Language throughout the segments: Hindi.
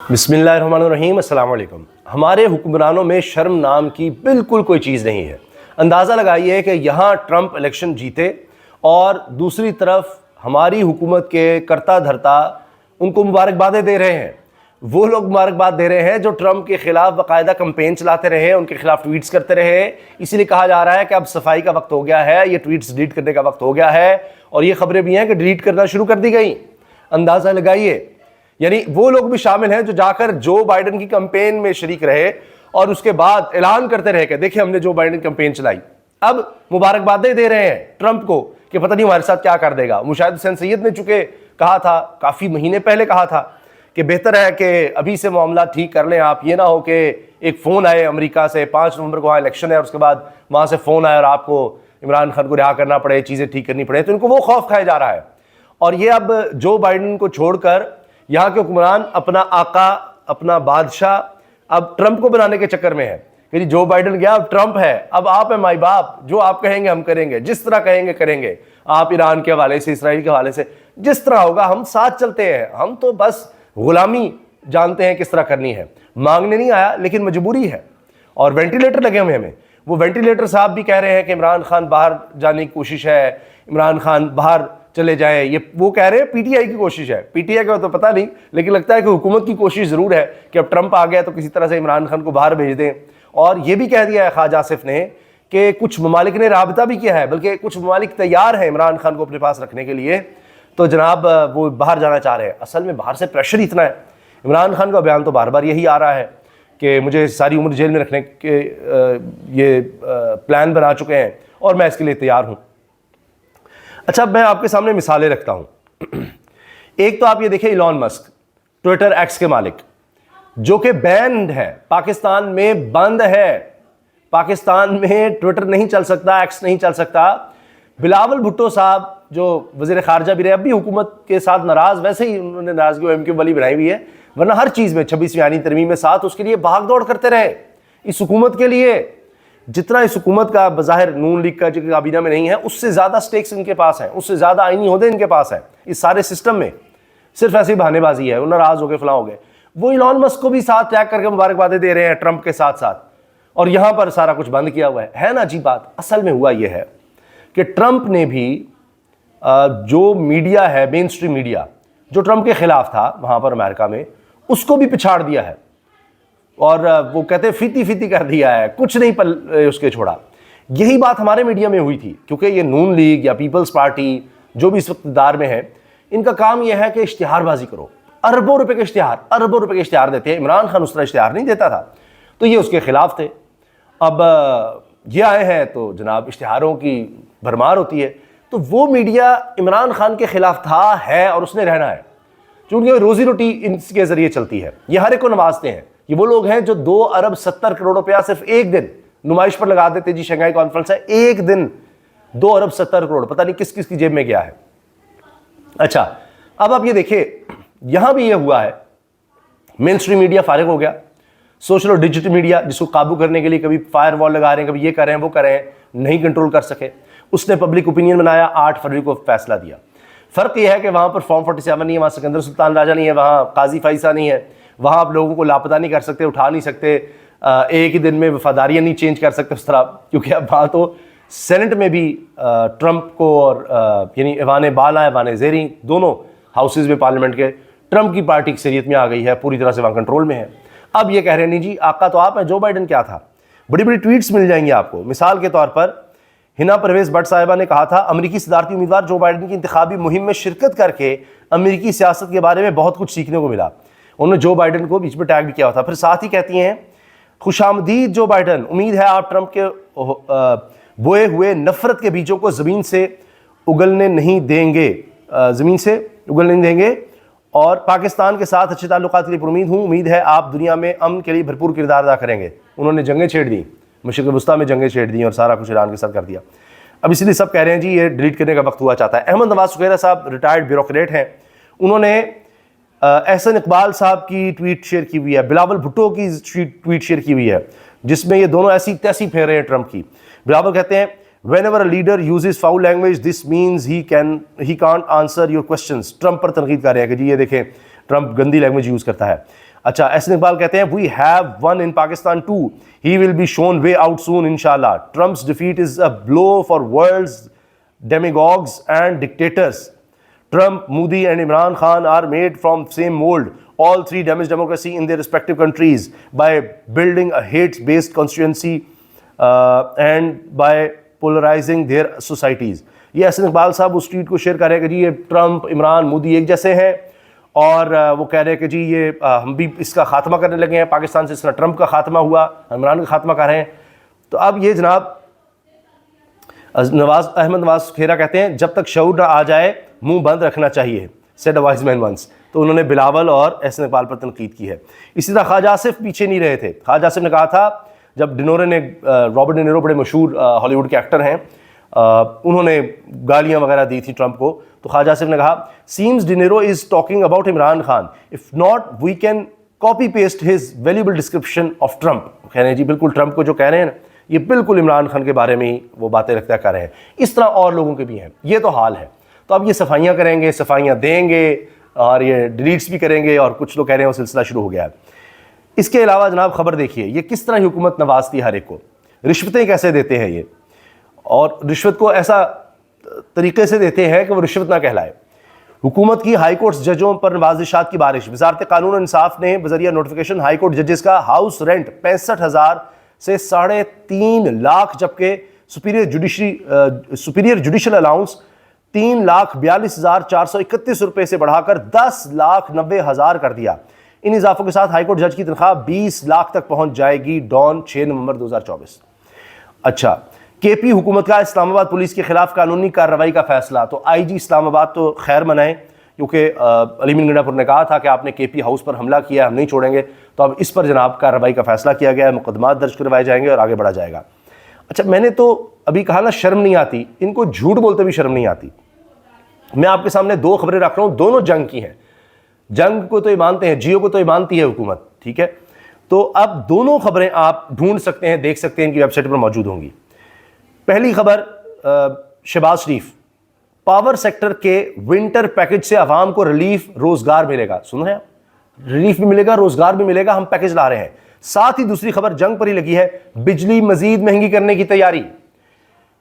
बिस्मिल्लाहिर्रहमानिर्रहीम, अस्सलाम वालेकुम। हमारे हुक्मरानों में शर्म नाम की बिल्कुल कोई चीज़ नहीं है। अंदाज़ा लगाइए कि यहाँ ट्रंप इलेक्शन जीते और दूसरी तरफ हमारी हुकूमत के करता धरता उनको मुबारकबादें दे रहे हैं। वो लोग मुबारकबाद दे रहे हैं जो ट्रंप के ख़िलाफ़ बाकायदा कंपेन चलाते रहे, उनके खिलाफ ट्वीट्स करते रहे। इसीलिए कहा जा रहा है कि अब सफाई का वक्त हो गया है, ये ट्वीट्स डिलीट करने का वक्त हो गया है। और ये खबरें भी हैं कि डिलीट करना शुरू कर दी गई। अंदाज़ा लगाइए, यानी वो लोग भी शामिल हैं जो जाकर जो बाइडेन की कैंपेन में शरीक रहे और उसके बाद ऐलान करते रहे कि देखिए हमने जो बाइडेन कैंपेन चलाई। अब मुबारकबादें दे रहे हैं ट्रंप को कि पता नहीं हमारे साथ क्या कर देगा। मुशाहिद हुसैन सैयद ने चूंकि कहा था, काफ़ी महीने पहले कहा था कि बेहतर है कि अभी से मामला ठीक कर लें आप, ये ना हो कि एक फ़ोन आए अमेरिका से, 5 नवंबर को वहाँ इलेक्शन है और उसके बाद वहाँ से फ़ोन आए और आपको इमरान खान को रिहा करना पड़े, चीज़ें ठीक करनी पड़े। तो इनको वो खौफ खाया जा रहा है। और ये अब जो बाइडेन को छोड़कर यहाँ के हुक्मरान अपना आका, अपना बादशाह अब ट्रंप को बनाने के चक्कर में है कि जो बाइडेन गया अब ट्रंप है, अब आप है माई बाप, जो आप कहेंगे हम करेंगे, जिस तरह कहेंगे करेंगे। आप ईरान के हवाले से, इसराइल के हवाले से, जिस तरह होगा हम साथ चलते हैं। हम तो बस गुलामी जानते हैं किस तरह करनी है। मांगने नहीं आया लेकिन मजबूरी है। और वेंटिलेटर लगे हुए हमें। वो वेंटिलेटर साहब भी कह रहे हैं कि इमरान खान बाहर जाने की कोशिश है, इमरान खान बाहर चले जाए। ये वो कह रहे हैं पीटीआई की कोशिश है। पीटीआई का तो पता नहीं, लेकिन लगता है कि हुकूमत की कोशिश ज़रूर है कि अब ट्रंप आ गया तो किसी तरह से इमरान खान को बाहर भेज दें। और ये भी कह दिया है ख्वाजा आसिफ ने कि कुछ ममालिक ने राबता भी किया है, बल्कि कुछ ममालिक तैयार हैं इमरान खान को अपने पास रखने के लिए। तो जनाब वो बाहर जाना चाह रहे हैं। असल में बाहर से प्रेशर इतना है। इमरान खान का बयान तो बार बार यही आ रहा है कि मुझे सारी उम्र जेल में रखने के ये प्लान बना चुके हैं और मैं इसके लिए तैयार हूँ। अच्छा, मैं आपके सामने मिसालें रखता हूँ। एक तो आप ये देखें, इलॉन मस्क ट्विटर एक्स के मालिक, जो कि बैंड है, पाकिस्तान में बंद है। पाकिस्तान में ट्विटर नहीं चल सकता, एक्स नहीं चल सकता। बिलावल भुट्टो साहब जो वज़ीर ख़ारजा भी रहे, अब भी हुकूमत के साथ नाराज़, वैसे ही उन्होंने नाराज़गी एमक्यू वाली बनाई हुई है, वरना हर चीज़ में 26वीं आईनी तरमीम में साथ उसके लिए भाग दौड़ करते रहे। इस हुकूमत के लिए जितना इस हुकूमत का बज़ाहिर नून लीग का जो काबीना में नहीं है, उससे ज़्यादा स्टेक्स इनके पास हैं, उससे ज़्यादा आईनी ओहदे इनके पास है इस सारे सिस्टम में। सिर्फ ऐसी बहानेबाजी है, वो नाराज़ हो गए, फलां हो गए। वो इलॉन मस्क को भी साथ टैग करके मुबारकबादें दे रहे हैं ट्रंप के साथ साथ, और यहाँ पर सारा कुछ बंद किया हुआ है ना। अजीब बात असल में हुआ यह है कि ट्रंप ने भी जो मीडिया है, मेन स्ट्रीम मीडिया जो ट्रंप के खिलाफ था वहाँ पर अमेरिका में, उसको भी पिछाड़ दिया है। और वो कहते हैं फीती फीती कर दिया है, कुछ नहीं पल उसके छोड़ा। यही बात हमारे मीडिया में हुई थी, क्योंकि ये नून लीग या पीपल्स पार्टी जो भी इस वक्त इक़्तिदार में है, इनका काम यह है कि इश्तिहारबाजी करो। अरबों रुपए के इश्तिहार देते हैं। इमरान खान उस तरह इश्तिहार नहीं देता था, तो ये उसके खिलाफ थे। अब ये आए हैं तो जनाब इश्तिहारों की भरमार होती है। तो वो मीडिया इमरान खान के खिलाफ था, है और उसने रहना है, क्योंकि रोजी रोटी इनके जरिए चलती है। ये हर एक को नवाजते हैं। ये वो लोग हैं जो 2 अरब 70 करोड़ रुपया सिर्फ एक दिन नुमाइश पर लगा देते। जी शंघाई कॉन्फ्रेंस है, एक दिन 2 अरब 70 करोड़, पता नहीं किस किस की जेब में गया है। अच्छा, अब आप ये देखिए, यहां भी ये हुआ है, मेन स्ट्रीम मीडिया फारिग हो गया। सोशल और डिजिटल मीडिया जिसको काबू करने के लिए कभी फायरवॉल लगा रहे हैं, कभी ये कर रहे हैं, वो कर रहे हैं, नहीं कंट्रोल कर सके। उसने पब्लिक ओपिनियन बनाया, 8 फरवरी को फैसला दिया। फ़र्क यह है कि वहाँ पर फॉर्म 47 नहीं है, वहाँ सिकंदर सुल्तान राजा नहीं है, वहाँ काजी फाइसा नहीं है, वहाँ आप लोगों को लापता नहीं कर सकते, उठा नहीं सकते, एक ही दिन में वफादारियाँ नहीं चेंज कर सकते उस तरह। क्योंकि अब वहाँ तो सेनेट में भी ट्रंप को और यानी ऐवान बाला, ऐवान ज़ेरी, दोनों हाउसेज में पार्लियामेंट के ट्रंप की पार्टी अक्सरियत में आ गई है, पूरी तरह से वहाँ कंट्रोल में है। अब ये कह रहे हैं नहीं जी आका तो आप हैं, जो बाइडेन क्या था। बड़ी बड़ी ट्वीट्स मिल जाएंगी आपको। मिसाल के तौर पर हिना परवेज़ भट्ट साहिबा ने कहा था, अमेरिकी सदारती उम्मीदवार जो बाइडेन की इंतखाबी मुहिम में शिरकत करके अमेरिकी सियासत के बारे में बहुत कुछ सीखने को मिला। उन्होंने जो बाइडेन को बीच में टैग भी किया हुआ था। फिर साथ ही कहती हैं, खुशामदीद जो बाइडेन, उम्मीद है आप ट्रंप के बोए हुए नफरत के बीजों को ज़मीन से उगलने नहीं देंगे और पाकिस्तान के साथ अच्छे ताल्लुकात के लिए उम्मीद हूँ। उम्मीद है आप दुनिया में अमन के लिए भरपूर किरदार अदा करेंगे। उन्होंने जंगें छेड़ दी, मशरिक़ वस्ता में जंगें छेड़ दी और सारा कुछ ईरान के साथ कर दिया। अब इसलिए सब कह रहे हैं जी ये डिलीट करने का वक्त हुआ चाहता है। अहमद नवाज सुखैरा साहब रिटायर्ड ब्यूरोक्रेट हैं, उन्होंने एहसन इकबाल साहब की ट्वीट शेयर की हुई है, बिलावल भुट्टो की ट्वीट शेयर की हुई है, जिसमें ये दोनों ऐसी तैसी फेर रहे हैं ट्रंप की। बिलावल कहते हैं, whenever a leader uses foul language this means he can't answer your questions। Trump पर तनकीद कर रहे हैं कि जी ये देखें ट्रंप गंदी लैंग्वेज यूज़ करता है। अच्छा, एहसन इकबाल कहते हैं we have one in Pakistan too, he will be shown way out soon इंशाल्लाह, Trump's defeat is a blow for world's demagogues and dictators. Trump, Modi and Imran Khan are made from same mold. All three damage democracy in their respective countries by building a hate-based constituency and by polarizing their societies. ये एहसन इकबाल साहब उस ट्वीट को शेयर कर रहे हैं कि जी ये ट्रंप, इमरान, मोदी एक जैसे हैं और वो कह रहे हैं कि जी ये हम भी इसका खात्मा करने लगे हैं, पाकिस्तान से इस तरह ट्रंप का खात्मा हुआ, इमरान का खात्मा कर रहे हैं। तो अब ये जनाब अहमद नवाज खेरा कहते हैं जब तक शऊर ना आ जाए मुंह बंद रखना चाहिए, said a wise man once. तो उन्होंने बिलावल और एहसन इकबाल पर तनकीद की है। इसी तरह ख्वाजा आसिफ पीछे नहीं रहे थे। ख्वाजा आसिफ ने कहा था जब डिनोरे ने, रॉबर्ट डिनीरो बड़े मशहूर हॉलीवुड के एक्टर हैं, उन्होंने गालियां वगैरह दी थी ट्रंप को, तो ख्वाजा आसिफ ने कहा सीम्स डिनीरो is talking about Imran Khan, if not we can copy paste his valuable description of Trump. कह रहे हैं जी बिल्कुल ट्रंप को जो कह रहे हैं ये बिल्कुल इमरान खान के बारे में ही वो बातें रखता कर रहे हैं। इस तरह और लोगों के भी हैं। ये तो हाल है। तो अब ये सफाइयाँ करेंगे, सफाइयाँ देंगे और ये डिलीट्स भी करेंगे और कुछ लोग कह रहे हैं वो सिलसिला शुरू हो गया है। इसके अलावा जनाब खबर देखिए ये किस तरह हुकूमत नवाजती हर एक को, रिश्वतें कैसे देते हैं ये, और रिश्वत को ऐसा तरीके से देते हैं कि वो रिश्वत ना कहलाए। हुकूमत की हाई कोर्ट जजों पर नवाजिशात की बारिश। वजारत कानून और इंसाफ ने बजरिया नोटिफिकेशन हाई कोर्ट जजेस का हाउस रेंट 65,000 से 3.5 लाख, जबकि सुपीरियर जुडिशल अलाउंस 3,42,431 रुपये से बढ़ाकर 10,90,000 कर दिया। इन इजाफों के साथ हाईकोर्ट जज की तनख्वाह 20 लाख तक पहुंच जाएगी डॉन 6 नवंबर 2024। अच्छा, केपी हुकूमत का इस्लामाबाद पुलिस के खिलाफ कानूनी कार्रवाई का फैसला। तो आईजी इस्लामाबाद तो खैर मनाए, क्योंकि अलीमीन गंडापुर ने कहा था कि आपने केपी हाउस पर हमला किया, हम नहीं छोड़ेंगे। तो अब इस पर जनाब कार्रवाई का फैसला किया गया है, मुकदमा दर्ज करवाए जाएंगे और आगे बढ़ा जाएगा। अच्छा, मैंने तो अभी कहा ना शर्म नहीं आती, इनको झूठ बोलते भी शर्म नहीं आती। मैं आपके सामने दो खबरें रख रहा हूँ, दोनों जंग की हैं। जंग को तो ये मानते हैं, जियो को तो ये मानती है हुकूमत, ठीक है। तो अब दोनों खबरें आप ढूंढ सकते हैं, देख सकते हैं, इनकी वेबसाइट पर मौजूद होंगी। पहली खबर, शहबाज शरीफ, पावर सेक्टर के विंटर पैकेज से आवाम को रिलीफ, रोजगार मिलेगा। सुन रहे हैं आप, रिलीफ भी मिलेगा, रोजगार भी मिलेगा, हम पैकेज ला रहे हैं। साथ ही दूसरी खबर जंग पर ही लगी है, बिजली मजीद महंगी करने की तैयारी।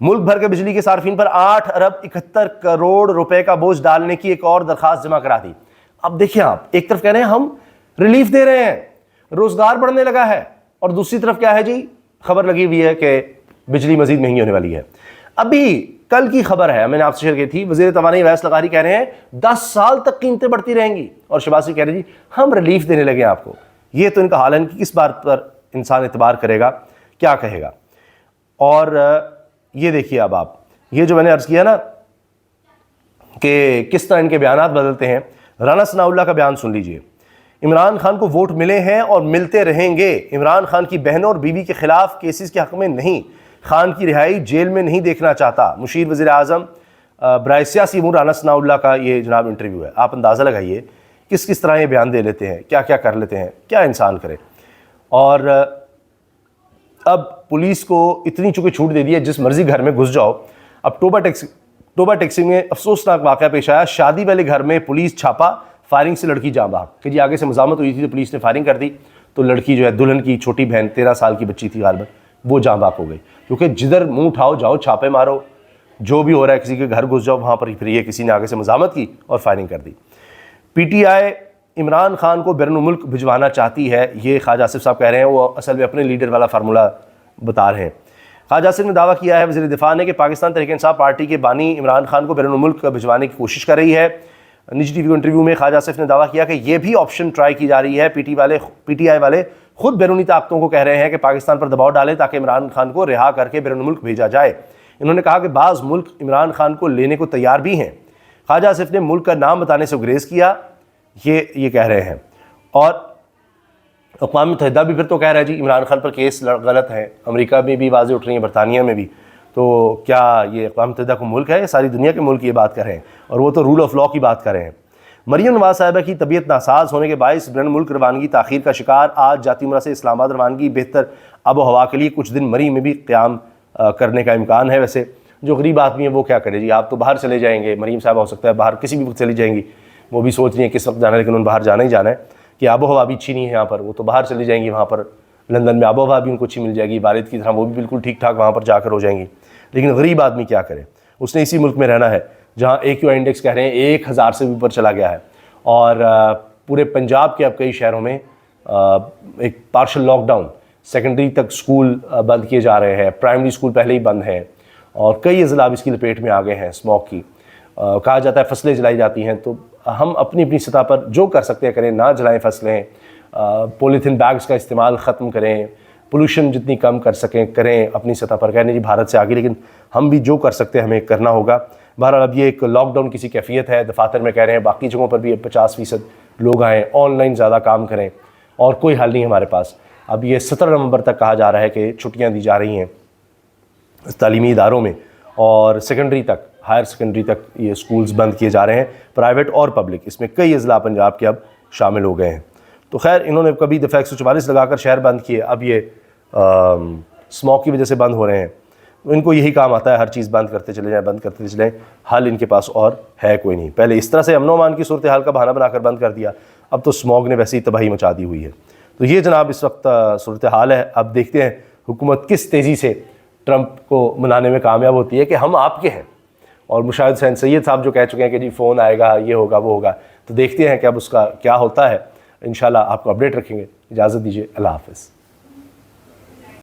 मुल्क भर के बिजली के सार्फिन पर 8 अरब 71 करोड़ रुपए का बोझ डालने की एक और दरखास्त जमा करा दी। अब देखिए आप, एक तरफ कह रहे हैं हम रिलीफ दे रहे हैं, रोजगार बढ़ने लगा है, और दूसरी तरफ क्या है जी, खबर लगी हुई है कि बिजली मजीद महंगी होने वाली है। अभी कल की खबर है, मैंने आपसे शेयर की थी, वज़ीर तवानी वैस लगारी कह रहे हैं 10 साल तक कीमतें बढ़ती रहेंगी, और शहबाज कह रहे हैं जी हम रिलीफ देने लगे आपको। ये तो इनका हाल है कि किस बात पर इंसान एतबार करेगा, क्या कहेगा। और ये देखिए अब आप, ये जो मैंने अर्ज किया ना कि किस तरह इनके बयान बदलते हैं, राना सनाउल्लाह का बयान सुन लीजिए। इमरान खान को वोट मिले हैं और मिलते रहेंगे, इमरान खान की बहनों और बीवी के खिलाफ केसेस के हक में नहीं, खान की रिहाई जेल में नहीं देखना चाहता। मुशीर वज़ीर आज़म बराए सियासी अमूर राना सनाउल्लाह का ये जनाब इंटरव्यू है। आप अंदाज़ा लगाइए किस किस तरह ये बयान दे लेते हैं, क्या क्या कर लेते हैं, क्या इंसान करे। और अब पुलिस को इतनी चूँकि छूट दे दी है, जिस मर्जी घर में घुस जाओ। अब टोबा टैक्सी में अफसोसनाक वाक़या पेश आया, शादी वाले घर में पुलिस छापा, फायरिंग से लड़की जाँ भाग कि जी आगे से मज़ामत हुई थी तो पुलिस ने फायरिंग कर दी, तो लड़की जो है दुल्हन की छोटी बहन 13 साल की बच्ची थी गालिबन, वो जाँ भाग हो गई। क्योंकि जिधर मुंह उठाओ जाओ छापे मारो, जो भी हो रहा है किसी के घर घुस जाओ, वहाँ पर फिर ये किसी ने आगे से मज़ामत की और फायरिंग कर दी। PTI इमरान खान को बैरून मुल्क भिजवाना चाहती है, ये ख्वाजा आसिफ साहब कह रहे हैं, वो असल में अपने लीडर वाला फार्मूला बता रहे हैं। ख्वाजा आसिफ ने दावा किया है वज़ीर दिफा ने कि पाकिस्तान तहरीक इंसाफ पार्टी के बानी इमरान खान को बैरून मुल्क भिजवाने की कोशिश कर रही है। निजी टीवी इंटरव्यू में ख्वाजा आसिफ ने दावा किया कि यह भी ऑप्शन ट्राई की जा रही है। PTI वाले खुद बैरूनी ताकतों को कह रहे हैं कि पाकिस्तान पर दबाव डालें ताकि इमरान खान को रिहा करके बैरून मुल्क भेजा जाए। इन्होंने कहा कि बाज़ मुल्क इमरान खान को लेने को तैयार भी हैं। ख्वाजा आसिफ ने मुल्क का नाम बताने से गुरेज किया, ये कह रहे हैं। और अक़वाम मुत्तहिदा भी फिर तो कह रहा है जी इमरान खान पर केस गलत है, अमेरिका में भी आवाज़ें उठ रही हैं, बरतानिया में भी। तो क्या ये अक़वाम मुत्तहिदा को मुल्क है, सारी दुनिया के मुल्क ये बात कर रहे हैं, और वो तो रूल ऑफ लॉ की बात कर रहे हैं। मरियम नवाज साहिबा की तबीयत नासाज होने के बायस बैरून मुल्क रवानगी ताख़ीर का शिकार। आज जाती उम्रा से इस्लामाबाद रवानगी। बेहतर आबो हवा के लिए कुछ दिन मरी में भी क़याम करने का इम्कान है। वैसे जो गरीब आदमी है वो क्या करे जी, आप तो बाहर चले जाएंगे, मरीम साहब हो सकता है बाहर किसी भी वक्त चली जाएंगी, वो भी सोच रही हैं किस वक्त जाना है, लेकिन उन बाहर जाना ही जाना है। कि आबो हवा भी अच्छी नहीं है यहाँ पर, वो तो बाहर चली जाएंगी, वहाँ पर लंदन में आबो हवा भी उनको अच्छी मिल जाएगी, वालिद की तरह वो भी बिल्कुल ठीक ठाक वहाँ पर जाकर हो जाएंगी। लेकिन गरीब आदमी क्या करे, उसने इसी मुल्क में रहना है जहाँ AQI इंडेक्स कह रहे हैं 1000 से भी ऊपर चला गया है। और पूरे पंजाब के अब कई शहरों में एक पार्शल लॉकडाउन, सेकेंडरी तक स्कूल बंद किए जा रहे हैं, प्राइमरी स्कूल पहले ही बंद हैं और कई अज़ला अब इसकी लपेट में आ गए हैं स्मॉग की। कहा जाता है फसलें जलाई जाती हैं, तो हम अपनी अपनी सतह पर जो कर सकते हैं करें, ना जलाएं फसलें, पॉलीथीन बैग्स का इस्तेमाल ख़त्म करें, पोल्यूशन जितनी कम कर सकें करें अपनी सतह पर। कहने जी भारत से आगे, लेकिन हम भी जो कर सकते हैं हमें करना होगा। बहरहाल अब ये एक लॉकडाउन किसी कैफियत है, दफातर में कह रहे हैं बाकी जगहों पर भी 50% लोग आएँ, ऑनलाइन ज़्यादा काम करें और कोई हल नहीं हमारे पास। अब ये 17 नवंबर तक कहा जा रहा है कि छुट्टियां दी जा रही हैं तालीमी इदारों में, और सेकेंडरी तक, हायर सेकेंडरी तक ये स्कूल्स बंद किए जा रहे हैं, प्राइवेट और पब्लिक। इसमें कई अज़ला पंजाब के अब शामिल हो गए हैं। तो खैर इन्होंने कभी दफ़ा 144 लगाकर शहर बंद किए, अब ये स्मॉग की वजह से बंद हो रहे हैं। तो इनको यही काम आता है, हर चीज़ बंद करते चले जाएँ, बंद करते चले जाएँ, हल इनके पास और है कोई नहीं। पहले इस तरह से अमन अमान की सूरत हाल का बहाना बनाकर बंद कर दिया, अब तो स्मॉग ने वैसे ही तबाही मचा दी हुई है। तो ये जनाब इस वक्त सूरत हाल है। अब देखते हैं हुकूमत किस तेज़ी से ट्रंप को मनाने में कामयाब होती है कि हम आपके हैं। और मुशाहिद हुसैन सैयद साहब जो कह चुके हैं कि जी फ़ोन आएगा, ये होगा वो होगा, तो देखते हैं कि अब उसका क्या होता है। इंशाल्लाह आपको अपडेट रखेंगे। इजाज़त दीजिए, अल्लाह हाफ़िज़।